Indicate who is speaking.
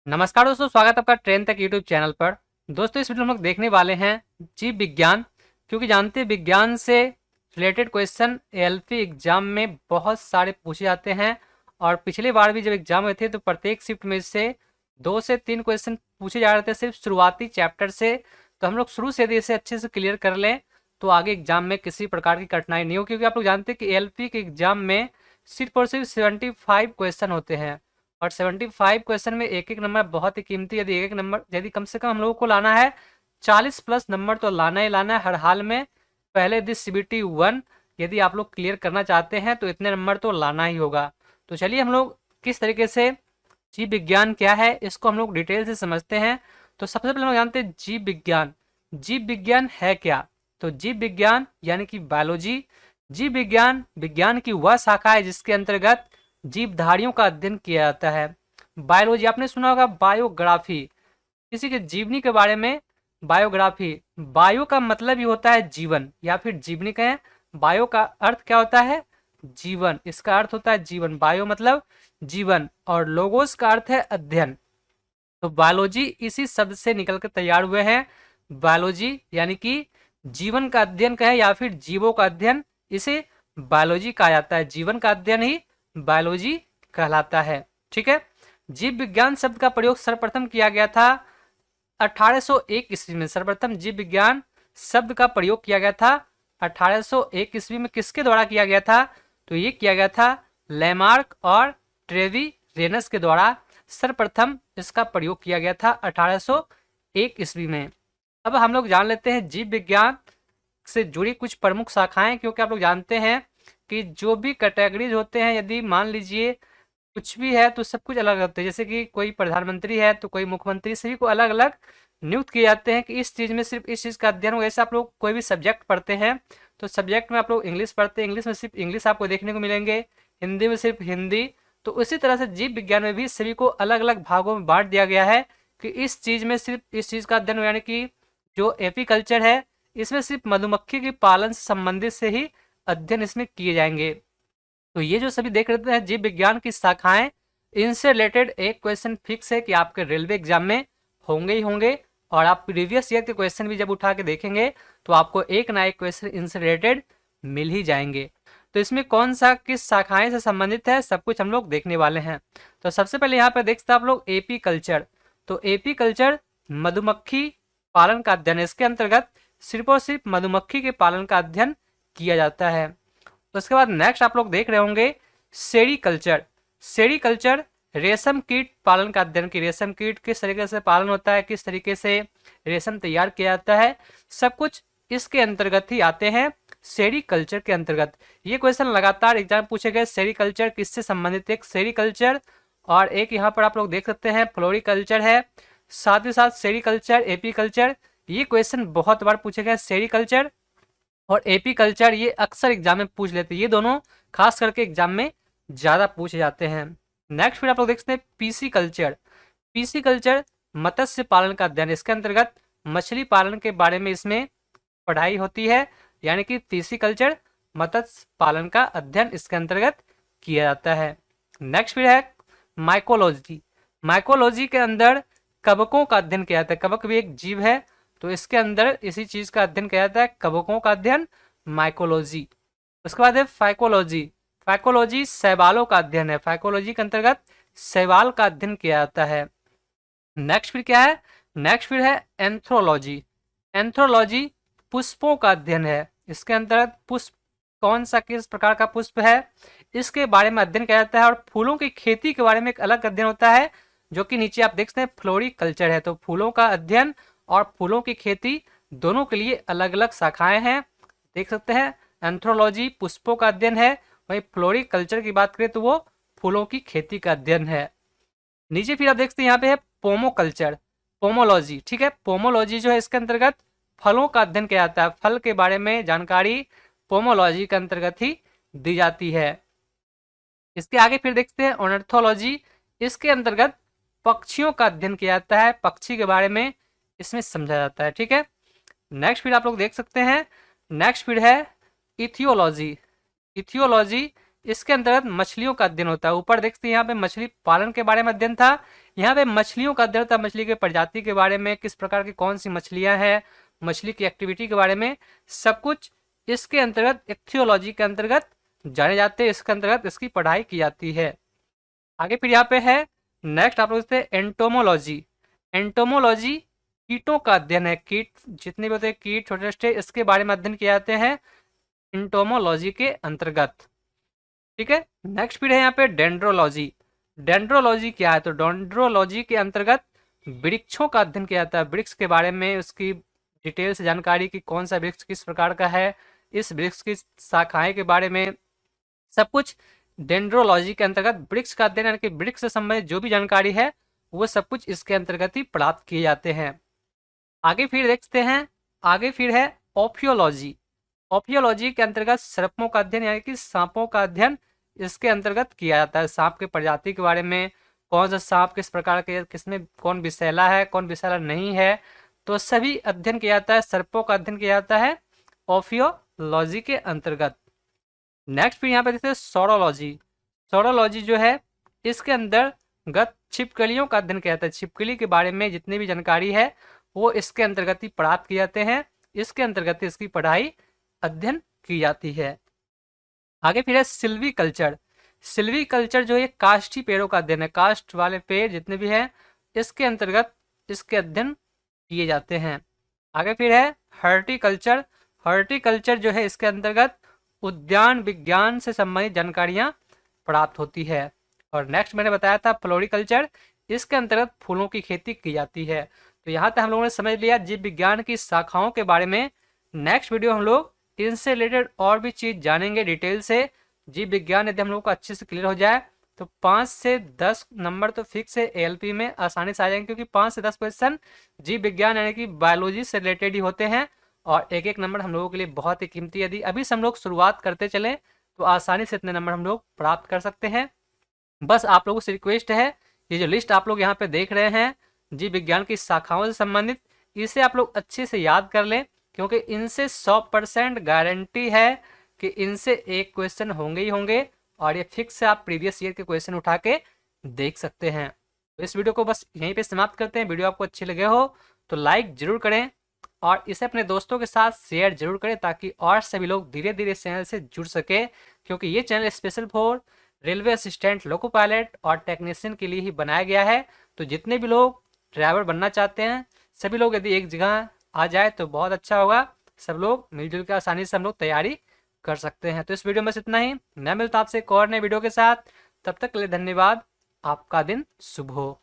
Speaker 1: नमस्कार दोस्तों, स्वागत है आपका ट्रेन तक यूट्यूब चैनल पर। दोस्तों, इस वीडियो में हम लोग देखने वाले हैं जीव विज्ञान। क्योंकि जानते हैं विज्ञान से रिलेटेड क्वेश्चन एएलपी एग्जाम में बहुत सारे पूछे जाते हैं। और पिछली बार भी जब एग्जाम हुए थे तो प्रत्येक शिफ्ट में से 2 से 3 क्वेश्चन पूछे जा रहे थे सिर्फ शुरुआती चैप्टर से। तो हम लोग शुरू से यदि इसे अच्छे से क्लियर कर लें तो आगे एग्जाम में किसी प्रकार की कठिनाई नहीं हो। क्योंकि आप लोग जानते हैं कि एएलपी के एग्जाम में सिर्फ और सिर्फ 75 क्वेश्चन होते हैं और 75 क्वेश्चन में एक एक नंबर बहुत ही कीमती। यदि एक नंबर यदि कम से कम हम लोगों को लाना है 40 प्लस नंबर तो लाना ही लाना है हर हाल में। पहले यदि CBT 1 यदि आप लोग क्लियर करना चाहते हैं तो इतने नंबर तो लाना ही होगा। तो चलिए हम लोग किस तरीके से जीव विज्ञान क्या है इसको हम लोग डिटेल से समझते हैं। तो सबसे पहले हम लोग जानते हैं जीव विज्ञान। जीव विज्ञान है क्या? तो जीव विज्ञान यानी कि बायोलॉजी। जीव विज्ञान विज्ञान की वह शाखा है जिसके अंतर्गत जीवधारियों का अध्ययन किया जाता है। बायोलॉजी आपने सुना होगा, बायोग्राफी किसी के जीवनी के बारे में। बायोग्राफी, बायो का मतलब ही होता है जीवन या फिर जीवनी कहें। बायो का अर्थ क्या होता है? जीवन। इसका अर्थ होता है जीवन। बायो मतलब जीवन और लोगोस का अर्थ है अध्ययन। तो बायोलॉजी इसी शब्द से निकलकर तैयार हुए हैं। बायोलॉजी यानी कि जीवन का अध्ययन कहें या फिर जीवों का अध्ययन, इसे बायोलॉजी कहा जाता है। जीवन का अध्ययन ही बायोलॉजी कहलाता है। ठीक है। जीव विज्ञान शब्द का प्रयोग सर्वप्रथम किया गया था 1801 ईस्वी में। सर्वप्रथम जीव विज्ञान शब्द का प्रयोग किया गया था 1801 ईस्वी में। किसके द्वारा किया गया था? तो ये किया गया था लैमार्क और ट्रेवी रेनस के द्वारा। सर्वप्रथम इसका प्रयोग किया गया था 1801 ईस्वी में। अब हम लोग जान लेते हैं जीव विज्ञान से जुड़ी कुछ प्रमुख शाखाएं। क्योंकि आप लोग जानते हैं कि जो भी कैटेगरीज होते हैं, यदि मान लीजिए कुछ भी है तो सब कुछ अलग होते हैं। जैसे कि कोई प्रधानमंत्री है तो कोई मुख्यमंत्री, सभी को अलग अलग नियुक्त किए जाते हैं कि इस चीज़ में सिर्फ इस चीज़ का अध्ययन हो। जैसे आप लोग कोई भी सब्जेक्ट पढ़ते हैं तो सब्जेक्ट में आप लोग इंग्लिश पढ़ते हैं, इंग्लिश में सिर्फ इंग्लिश आपको देखने को मिलेंगे, हिंदी में सिर्फ हिंदी। तो उसी तरह से जीव विज्ञान में भी सभी को अलग अलग भागों में बांट दिया गया है कि इस चीज़ में सिर्फ इस चीज़ का अध्ययन हो। यानी कि जो एपीकल्चर है इसमें सिर्फ मधुमक्खी के पालन से संबंधित से ही अध्ययन इसमें किए जाएंगे। तो ये जो सभी देख रहे हैं जीव विज्ञान की शाखाएं, इनसे रिलेटेड एक क्वेश्चन फिक्स है कि आपके रेलवे एग्जाम में होंगे ही होंगे। और आप प्रीवियस ईयर के क्वेश्चन भी जब उठा के देखेंगे तो आपको एक ना एक क्वेश्चन इनसे रिलेटेड मिल ही जाएंगे। तो इसमें कौन सा किस शाखाएं से संबंधित है सब कुछ हम लोग देखने वाले हैं। तो सबसे पहले यहाँ पर देख सकते हैं आप लोग एपी कल्चर। तो एपी कल्चर मधुमक्खी पालन का अध्ययन, इसके अंतर्गत सिर्फ और सिर्फ मधुमक्खी के पालन का अध्ययन किया जाता है। उसके बाद नेक्स्ट आप लोग देख रहे होंगे सेरीकल्चर। सेरीकल्चर रेशम कीट पालन का अध्ययन की रेशम कीट किस तरीके से पालन होता है, किस तरीके से रेशम तैयार किया जाता है, सब कुछ इसके अंतर्गत ही आते हैं, सेरीकल्चर के अंतर्गत। ये क्वेश्चन लगातार एग्जाम पूछे गए। सेरीकल्चर किससे संबंधित? एक सेरीकल्चर और एक यहाँ पर आप लोग देख सकते हैं फ्लोरिकल्चर है। साथ ही साथ सेरीकल्चर, एपीकल्चर, ये क्वेश्चन बहुत बार पूछे गए। सेरीकल्चर और एपीकल्चर ये अक्सर एग्जाम में पूछ लेते हैं। ये दोनों खास करके एग्जाम में ज़्यादा पूछे जाते हैं। नेक्स्ट फिर आप लोग देखते हैं पीसी कल्चर। पीसी कल्चर मत्स्य पालन का अध्ययन, इसके अंतर्गत मछली पालन के बारे में इसमें पढ़ाई होती है। यानी कि पीसी कल्चर मत्स्य पालन का अध्ययन इसके अंतर्गत किया जाता है। नेक्स्ट फिर है माइकोलॉजी। माइकोलॉजी के अंदर कवकों का अध्ययन किया जाता है। कवक भी एक जीव है तो इसके अंदर इसी चीज का अध्ययन किया जाता है, कवकों का अध्ययन, माइकोलॉजी। उसके बाद है फाइकोलॉजी। फाइकोलॉजी शैवालों का अध्ययन है। फाइकोलॉजी के अंतर्गत शैवाल का अध्ययन किया जाता है। नेक्स्ट फिर क्या है? नेक्स्ट फिर है एंथ्रोलॉजी। एंथ्रोलॉजी पुष्पों का अध्ययन है। इसके अंतर्गत पुष्प कौन सा किस प्रकार का पुष्प है इसके बारे में अध्ययन किया जाता है। और फूलों की खेती के बारे में एक अलग अध्ययन होता है जो कि नीचे आप देख सकते हैं फ्लोरिकल्चर है। तो फूलों का अध्ययन और फूलों की खेती दोनों के लिए अलग अलग शाखाएं हैं, देख सकते हैं। एंथ्रोलॉजी पुष्पों का अध्ययन है, वहीं फ्लोरिकल्चर की बात करें तो वो फूलों की खेती का अध्ययन है। नीचे फिर आप देखते हैं यहाँ पे है पोमोकल्चर, पोमोलॉजी। ठीक है, पोमोलॉजी जो है इसके अंतर्गत फलों का अध्ययन किया जाता है। फल के बारे में जानकारी पोमोलॉजी के अंतर्गत ही दी जाती है। इसके आगे फिर देखते हैं ऑर्निथोलॉजी। इसके अंतर्गत पक्षियों का अध्ययन किया जाता है, पक्षी के बारे में इसमें समझा जाता है। ठीक है। नेक्स्ट फिर आप लोग देख सकते हैं, नेक्स्ट फिर है इथियोलॉजी। इथियोलॉजी इसके अंतर्गत मछलियों का अध्ययन होता है। ऊपर देखते हैं यहाँ पे मछली पालन के बारे में अध्ययन था, यहाँ पे मछलियों का अध्ययन होता है, मछली के प्रजाति के बारे में, किस प्रकार की कौन सी मछलियां हैं, मछली की एक्टिविटी के बारे में सब कुछ इसके अंतर्गत इक्थियोलॉजी के अंतर्गत जाने जाते हैं, इसके अंतर्गत इसकी पढ़ाई की जाती है। आगे फिर यहाँ पे है नेक्स्ट आप लोग देखते हैं एंटोमोलॉजी। एंटोमोलॉजी कीटों का अध्ययन है, कीट जितने भी होते हैं कीट छोटे छोटे, इसके बारे में अध्ययन किए जाते हैं एंटोमोलॉजी के अंतर्गत। ठीक है, नेक्स्ट फिर है यहाँ पे डेंड्रोलॉजी। डेंड्रोलॉजी क्या है, तो डेंड्रोलॉजी के अंतर्गत वृक्षों का अध्ययन किया जाता है, वृक्ष के बारे में उसकी डिटेल से जानकारी कि कौन सा वृक्ष किस प्रकार का है, इस वृक्ष की शाखाएं के बारे में सब कुछ डेंड्रोलॉजी के अंतर्गत वृक्ष का अध्ययन, यानी कि वृक्ष से संबंधित जो भी जानकारी है वो सब कुछ इसके अंतर्गत ही प्राप्त किए जाते हैं। आगे फिर देखते हैं, आगे फिर है ओफियोलॉजी। ओफियोलॉजी के अंतर्गत सर्पों का अध्ययन यानी कि सांपों का अध्ययन इसके अंतर्गत किया जाता है। सांप के प्रजाति के बारे में, कौन सा सांप किस प्रकार के, किसमें कौन विषैला है कौन विषैला नहीं है, तो सभी अध्ययन किया जाता है, सर्पों का अध्ययन किया जाता है ओफियोलॉजी के अंतर्गत। नेक्स्ट फिर यहाँ पे देखते हैं सौरोलॉजी। सौरोलॉजी जो है इसके अंतर्गत छिपकलियों का अध्ययन किया जाता है, छिपकली के बारे में जितनी भी जानकारी है वो इसके अंतर्गत ही प्राप्त किए जाते हैं, इसके अंतर्गत इसकी पढ़ाई अध्ययन की जाती है। आगे फिर है सिल्वी कल्चर। सिल्वी कल्चर जो है काष्ठी पेड़ों का अध्ययन है, काष्ठ वाले पेड़ जितने भी हैं इसके अंतर्गत इसके अध्ययन किए जाते हैं। आगे फिर है हॉर्टिकल्चर। हॉर्टिकल्चर जो है इसके अंतर्गत उद्यान विज्ञान से संबंधित जानकारियां प्राप्त होती है। और नेक्स्ट मैंने बताया था फ्लोरिकल्चर, इसके अंतर्गत फूलों की खेती की जाती है। तो यहाँ तक हम लोगों ने समझ लिया जीव विज्ञान की शाखाओं के बारे में। नेक्स्ट वीडियो हम लोग इनसे रिलेटेड और भी चीज जानेंगे डिटेल से। जीव विज्ञान यदि हम लोग को अच्छे से क्लियर हो जाए तो 5 से 10 नंबर तो फिक्स है एएलपी में आसानी से आ जाएंगे, क्योंकि 5 से 10 क्वेश्चन जीव विज्ञान यानी कि बायोलॉजी से रिलेटेड ही होते हैं और एक एक नंबर हम लोगों के लिए बहुत ही कीमती। यदि अभी से हम लोग शुरुआत करते चलें तो आसानी से इतने नंबर हम लोग प्राप्त कर सकते हैं। बस आप लोगों से रिक्वेस्ट है, ये जो लिस्ट आप लोग यहाँ पे देख रहे हैं जीव विज्ञान की शाखाओं से संबंधित, इसे आप लोग अच्छे से याद कर लें, क्योंकि इनसे 100% गारंटी है कि इनसे एक क्वेश्चन होंगे ही होंगे और ये फिक्स है, आप प्रीवियस ईयर के क्वेश्चन उठा के देख सकते हैं। तो इस वीडियो को बस यहीं पे समाप्त करते हैं। वीडियो आपको अच्छी लगे हो तो लाइक जरूर करें और इसे अपने दोस्तों के साथ शेयर जरूर करें, ताकि और सभी लोग धीरे धीरे इस चैनल से जुड़ सके, क्योंकि ये channel special for railway assistant, loco pilot और टेक्नीशियन के लिए ही बनाया गया है। तो जितने भी लोग ड्राइवर बनना चाहते हैं सभी लोग यदि एक जगह आ जाए तो बहुत अच्छा होगा, सब लोग मिलजुल कर आसानी से हम लोग तैयारी कर सकते हैं। तो इस वीडियो में बस इतना ही, मैं मिलता हूं आपसे एक और नए वीडियो के साथ। तब तक के लिए धन्यवाद, आपका दिन शुभ हो।